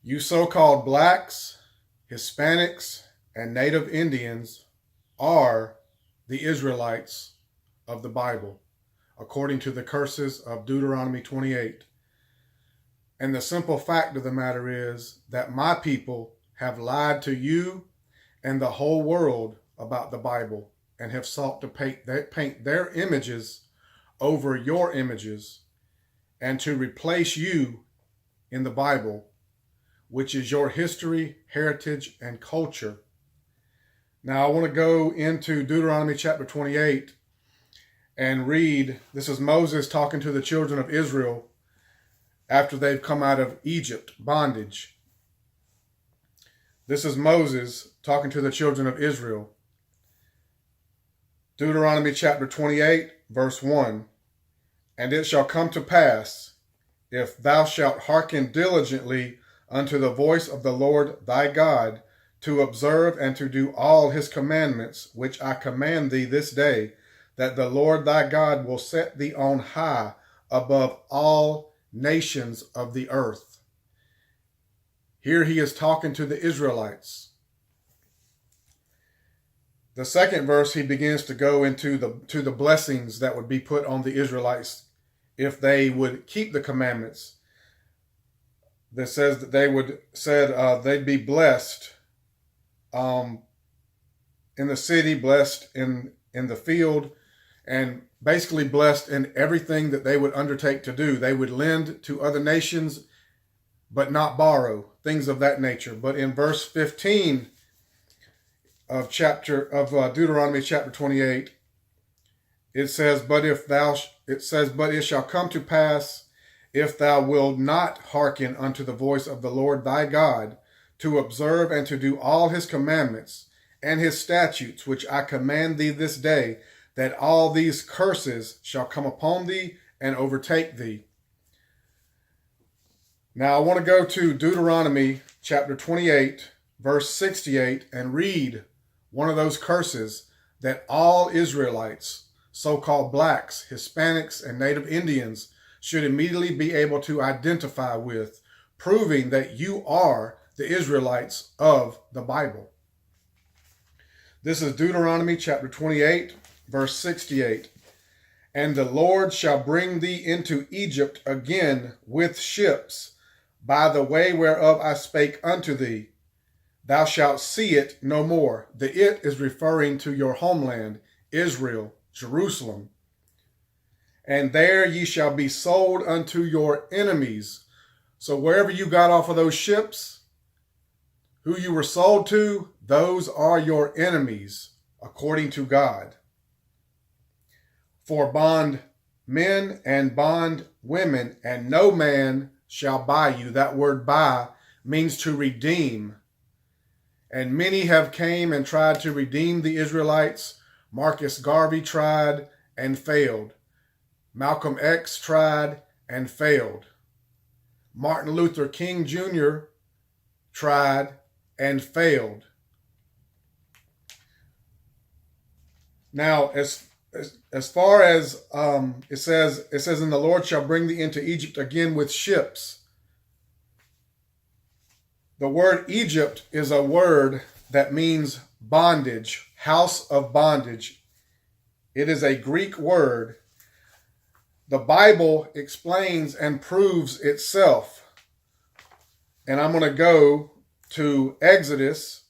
You so-called blacks, Hispanics, and Native Indians are the Israelites of the Bible, according to the curses of Deuteronomy 28. And the simple fact of the matter is that my people have lied to you and the whole world about the Bible and have sought to paint their images over your images and to replace you in the Bible, which is your history, heritage, and culture. Now I want to go into Deuteronomy chapter 28 and read. This is Moses talking to the children of Israel after they've come out of Egypt bondage. This is Moses talking to the children of Israel. Deuteronomy chapter 28, verse 1. And it shall come to pass, if thou shalt hearken diligently unto the voice of the Lord thy God, to observe and to do all his commandments, which I command thee this day, that the Lord thy God will set thee on high above all nations of the earth. Here he is talking to the Israelites. The second verse, he begins to go into the blessings that would be put on the Israelites if they would keep the commandments. That says that they'd be blessed in the city, blessed in the field, and basically blessed in everything that they would undertake to do. They would lend to other nations, but not borrow, things of that nature. But in verse 15 of Deuteronomy chapter 28, it says, but it shall come to pass, if thou wilt not hearken unto the voice of the Lord thy God, to observe and to do all his commandments and his statutes, which I command thee this day, that all these curses shall come upon thee and overtake thee. Now I want to go to Deuteronomy chapter 28, verse 68, and read one of those curses that all Israelites, so-called blacks, Hispanics, and Native Indians, should immediately be able to identify with, proving that you are the Israelites of the Bible. This is Deuteronomy chapter 28, verse 68. And the Lord shall bring thee into Egypt again with ships, by the way whereof I spake unto thee. Thou shalt see it no more. The it is referring to your homeland, Israel, Jerusalem. And there ye shall be sold unto your enemies. So wherever you got off of those ships, who you were sold to, those are your enemies, according to God. For bond men and bond women, and no man shall buy you. That word buy means to redeem. And many have came and tried to redeem the Israelites. Marcus Garvey tried and failed. Malcolm X tried and failed. Martin Luther King Jr. tried and failed. Now, as far as it says, and the Lord shall bring thee into Egypt again with ships. The word Egypt is a word that means bondage, house of bondage. It is a Greek word. The Bible explains and proves itself. And I'm going to go to Exodus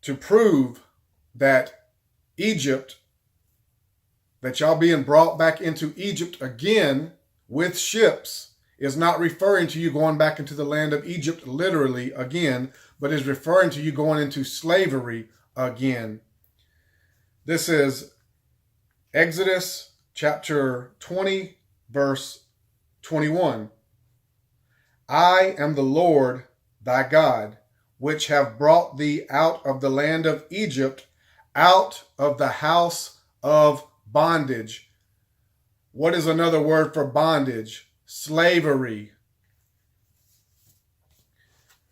to prove that Egypt, that y'all being brought back into Egypt again with ships, is not referring to you going back into the land of Egypt literally again, but is referring to you going into slavery again. This is Exodus chapter 20, verse 21. I am the Lord thy God, which have brought thee out of the land of Egypt, out of the house of bondage. What is another word for bondage? Slavery.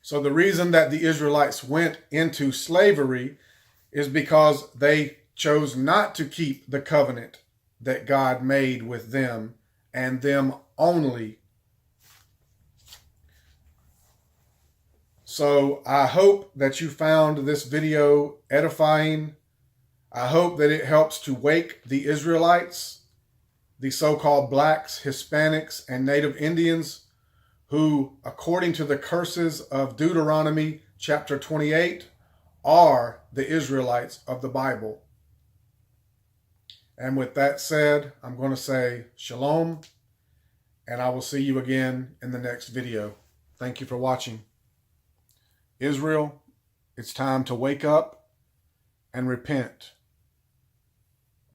So the reason that the Israelites went into slavery is because they chose not to keep the covenant that God made with them and them only. So I hope that you found this video edifying. I hope that it helps to wake the Israelites, the so-called blacks, Hispanics, and Native Indians, who, according to the curses of Deuteronomy chapter 28, are the Israelites of the Bible. And with that said, I'm going to say shalom, and I will see you again in the next video. Thank you for watching. Israel, it's time to wake up and repent.